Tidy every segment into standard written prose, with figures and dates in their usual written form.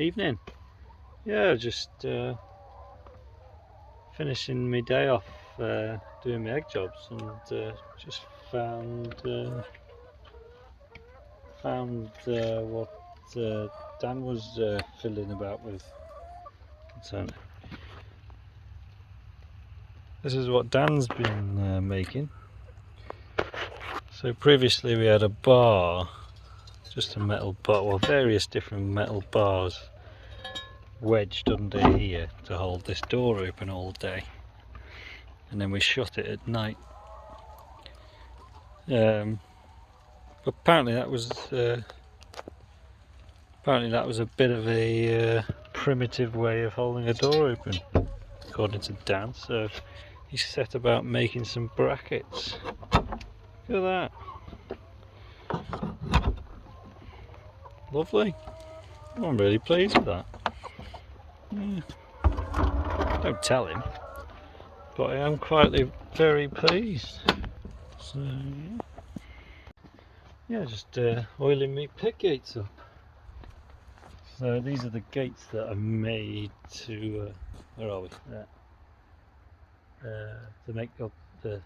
Evening. Yeah, just finishing my day off doing my egg jobs, and just found what Dan was fiddling about with. So this is what Dan's been making. So previously we had a bar, just a metal bar, well, various different metal bars wedged under here to hold this door open all day, and then we shut it at night. Apparently that was a bit of a primitive way of holding a door open, according to Dan. So he set about making some brackets. Look at that, lovely. I'm really pleased with that. Yeah. Don't tell him, but I am quietly very pleased. So yeah, just oiling me pit gates up. So these are the gates that I made to where are we? To make up the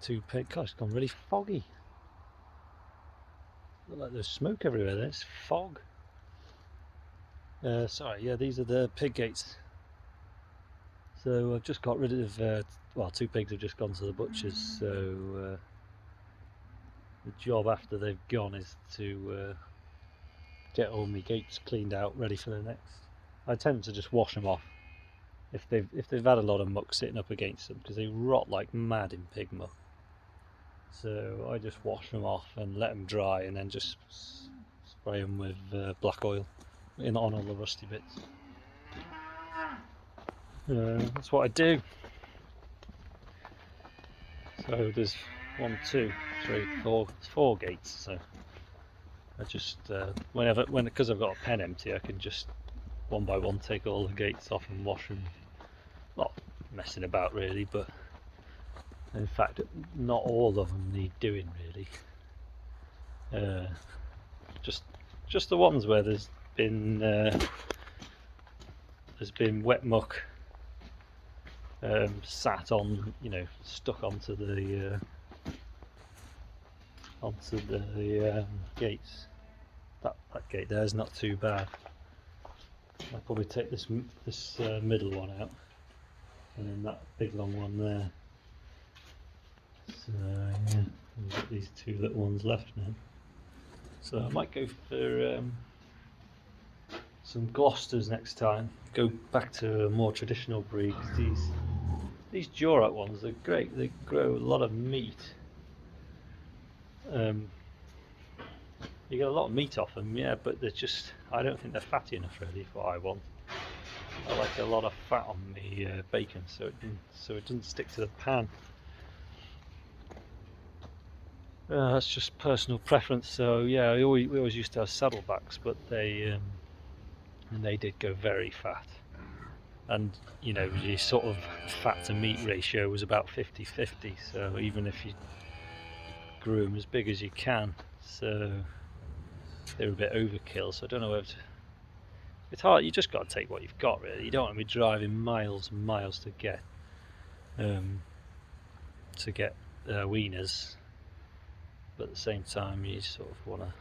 two pit. Gosh, it's gone really foggy. Look like there's smoke everywhere. There's fog. Sorry, yeah, these are the pig gates. So I've just got rid of well, two pigs have just gone to the butchers. So the job after they've gone is to get all my gates cleaned out, ready for the next. I tend to just wash them off if they've had a lot of muck sitting up against them, because they rot like mad in pig muck. So I just wash them off and let them dry, and then just spray them with black oil on all the rusty bits. That's what I do. So there's 1, 2, 3, 4, 4 gates. So I just because I've got a pen empty, I can just one by one take all the gates off and wash them. Not messing about really, but in fact not all of them need doing really. Just the ones where there's been wet muck sat on, stuck onto the gates. That gate there is not too bad. I'll probably take this middle one out, and then that big long one there. So yeah, we've got these two little ones left now. So I might go for some Gloucesters next time. Go back to a more traditional breed. These Jorat ones, they're great. They grow a lot of meat. You get a lot of meat off them, yeah, but they're just, I don't think they're fatty enough really for what I want. I like a lot of fat on the bacon, so it doesn't stick to the pan. That's just personal preference. So yeah, we always used to have saddlebacks, but they did go very fat, and your sort of fat to meat ratio was about 50-50. So even if you grew them as big as you can, so they were a bit overkill. So I don't know whether it's hard. You just got to take what you've got really. You don't want to be driving miles and miles to get wieners, but at the same time you sort of want to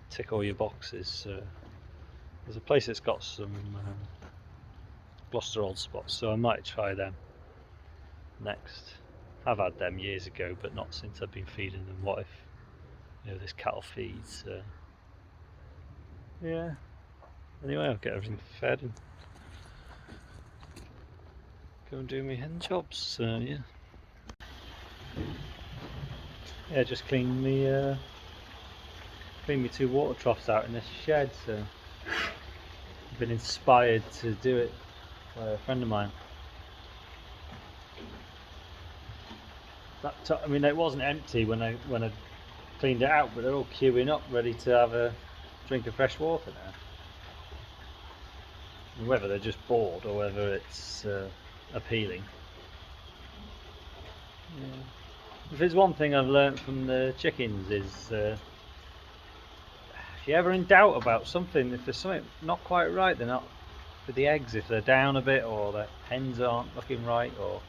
tick all your boxes. So there's a place that's got some Gloucester old spots, so I might try them next. I've had them years ago, but not since I've been feeding them. What if this cattle feeds? Yeah. Anyway, I'll get everything fed and go and do my hen jobs. So yeah. Yeah, just clean me two water troughs out in this shed. So I've been inspired to do it by a friend of mine. I mean, it wasn't empty when I cleaned it out, but they're all queuing up, ready to have a drink of fresh water now. And whether they're just bored or whether it's appealing. Yeah. If there's one thing I've learnt from the chickens is if you're ever in doubt about something, if there's something not quite right, they're not with the eggs, if they're down a bit or the hens aren't looking right, or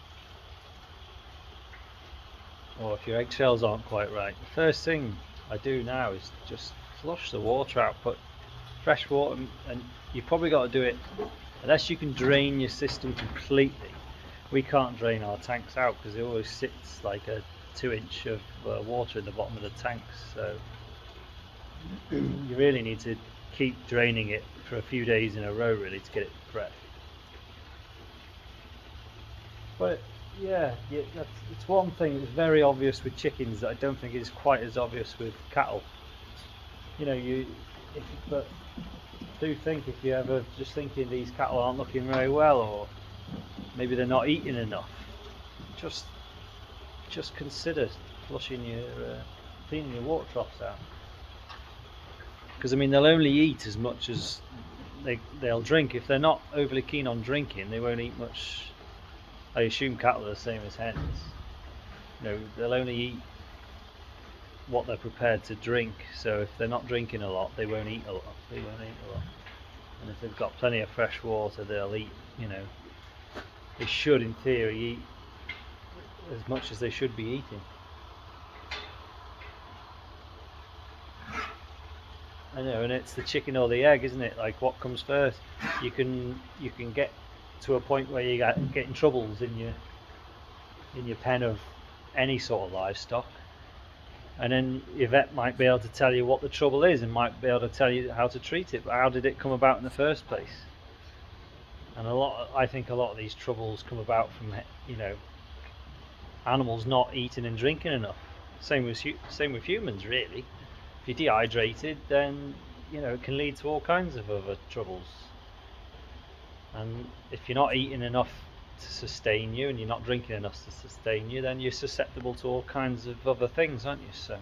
if your eggshells aren't quite right, the first thing I do now is just flush the water out, put fresh water, and you've probably got to do it unless you can drain your system completely. We can't drain our tanks out because it always sits like a 2-inch of water in the bottom of the tanks, so you really need to keep draining it for a few days in a row really to get it fresh. But yeah, it's one thing that's very obvious with chickens that I don't think is quite as obvious with cattle. You know, but do think, if you ever just thinking these cattle aren't looking very well, or maybe they're not eating enough, just consider flushing cleaning your water troughs out. Because I mean, they'll only eat as much as they'll drink. If they're not overly keen on drinking, they won't eat much. I assume cattle are the same as hens. You know, they'll only eat what they're prepared to drink. So if they're not drinking a lot, they won't eat a lot. And if they've got plenty of fresh water, they'll eat. You know, they should, in theory, eat as much as they should be eating. I know, and it's the chicken or the egg, isn't it? Like, what comes first? You can get to a point where you getting troubles in your pen of any sort of livestock, and then your vet might be able to tell you what the trouble is and might be able to tell you how to treat it. But how did it come about in the first place? And I think a lot of these troubles come about from, you know, animals not eating and drinking enough. Same with humans, really. If you're dehydrated, then you know it can lead to all kinds of other troubles. And if you're not eating enough to sustain you, and you're not drinking enough to sustain you, then you're susceptible to all kinds of other things, aren't you? So it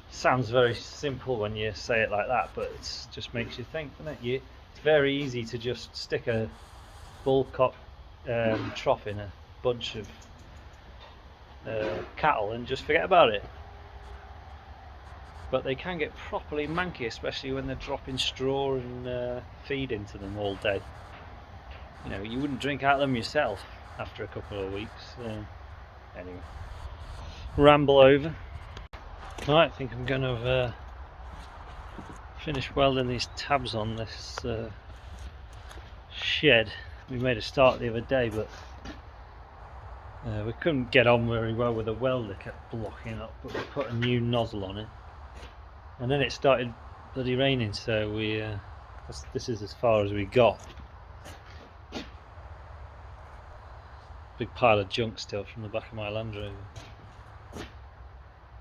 sounds very simple when you say it like that, but it just makes you think, doesn't it? It's very easy to just stick a bullcock trough in a bunch of cattle and just forget about it. But they can get properly manky, especially when they're dropping straw and feed into them all day. You know, you wouldn't drink out of them yourself after a couple of weeks. Anyway, ramble over. Right, I think I'm going to finish welding these tabs on this shed. We made a start the other day, but we couldn't get on very well with the welder, kept blocking up, but we put a new nozzle on it. And then it started bloody raining, so this is as far as we got. Big pile of junk still from the back of my Land Rover.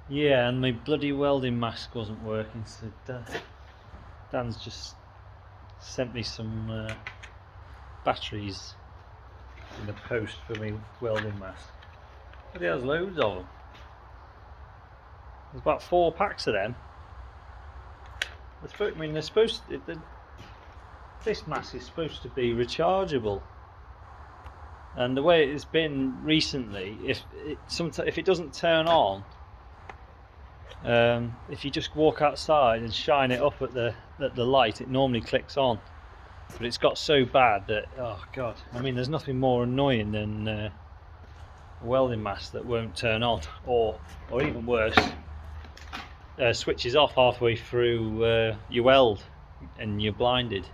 Yeah, and my bloody welding mask wasn't working, so Dan's just sent me some batteries in the post for my welding mask. But he has loads of them. There's about 4 packs of them. I mean, they're supposed to, this mask is supposed to be rechargeable, and the way it's been recently, if it doesn't turn on, if you just walk outside and shine it up at the light, it normally clicks on. But it's got so bad that, oh god, I mean, there's nothing more annoying than a welding mask that won't turn on, or even worse, switches off halfway through your weld and you're blinded.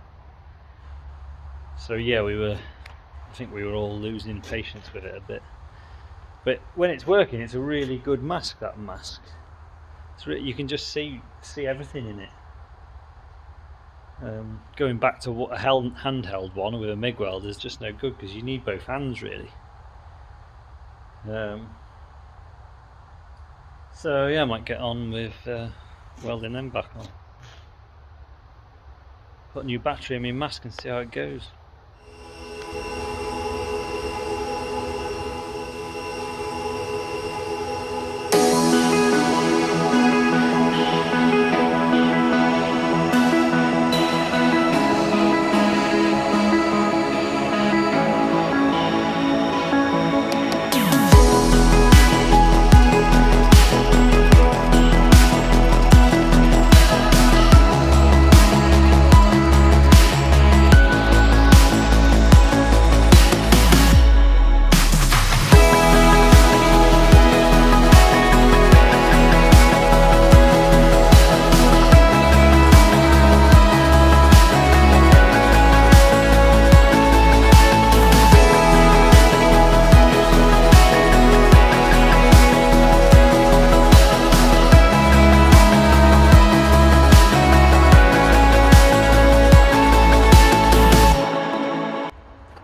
So yeah, I think we were all losing patience with it a bit. But when it's working, it's a really good mask, that mask. You can just see everything in it. Going back to what a handheld one with a MIG welder is just no good, because you need both hands really. So yeah, I might get on with welding them back on. Put a new battery in my mask and see how it goes.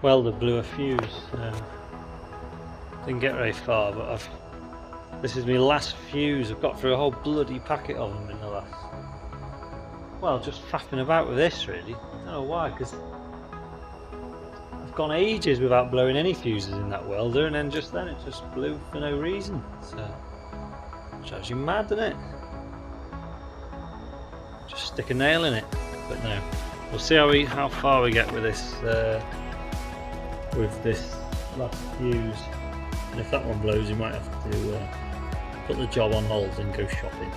welder blew a fuse. Didn't get very far, but this is my last fuse. I've got through a whole bloody packet of them in the last, well, just faffing about with this really. I don't know why, because I've gone ages without blowing any fuses in that welder, and then it just blew for no reason. So it drives you mad, doesn't it? Just stick a nail in it. But no, we'll see how far we get with this last fuse. And if that one blows, you might have to put the job on hold and go shopping.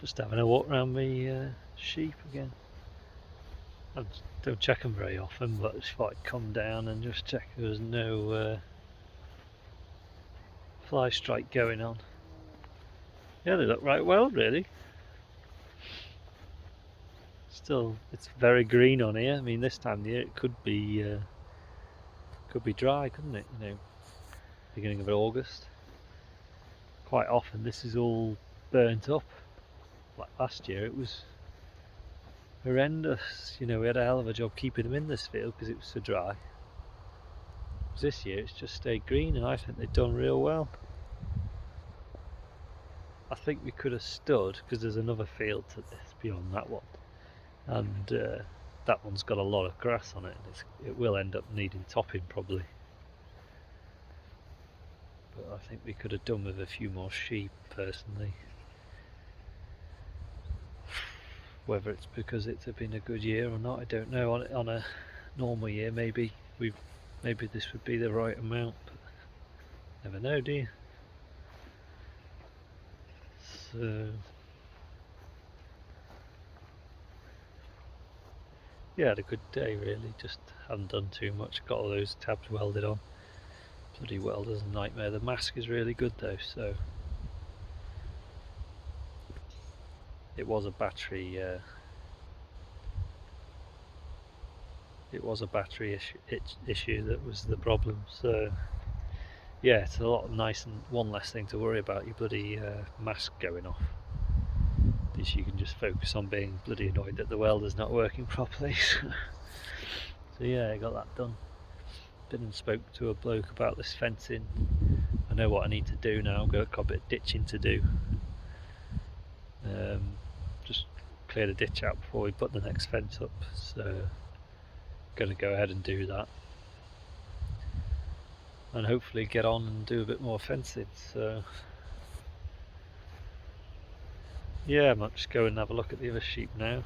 Just having a walk around my sheep again. I don't check them very often, but I just thought I'd come down and just check there was no fly strike going on. Yeah, they look right well, really. Still, it's very green on here. I mean, this time of the year it could be dry, couldn't it? You know, beginning of August. Quite often this is all burnt up. Like last year, it was horrendous. You know, we had a hell of a job keeping them in this field because it was so dry. This year it's just stayed green, and I think they've done real well. I think we could have stood, because there's another field to this beyond that one, and that one's got a lot of grass on it, and it will end up needing topping probably. But I think we could have done with a few more sheep personally. Whether it's because it's been a good year or not, I don't know. On a normal year, maybe this would be the right amount, but never know, do you? So yeah, had a good day really. Just haven't done too much. Got all those tabs welded on. Bloody welder's a nightmare. The mask is really good though, so it was a battery it was a battery issue that was the problem. So yeah, it's a lot nice and one less thing to worry about your bloody mask going off. At least you can just focus on being bloody annoyed that the welder's not working properly. So yeah, I got that done. Been and spoke to a bloke about this fencing. I know what I need to do now. Got a bit of ditching to do. Just clear the ditch out before we put the next fence up. So going to go ahead and do that, and hopefully get on and do a bit more fencing. So yeah, I might just go and have a look at the other sheep now.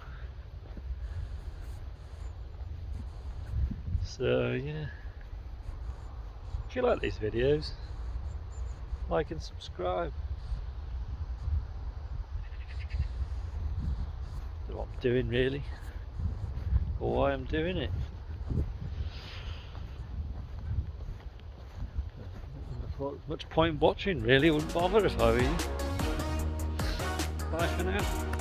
So yeah, if you like these videos, like and subscribe. Don't know what I'm doing really, or why I'm doing it. I thought much point watching really, wouldn't bother if I were you. Bye for now.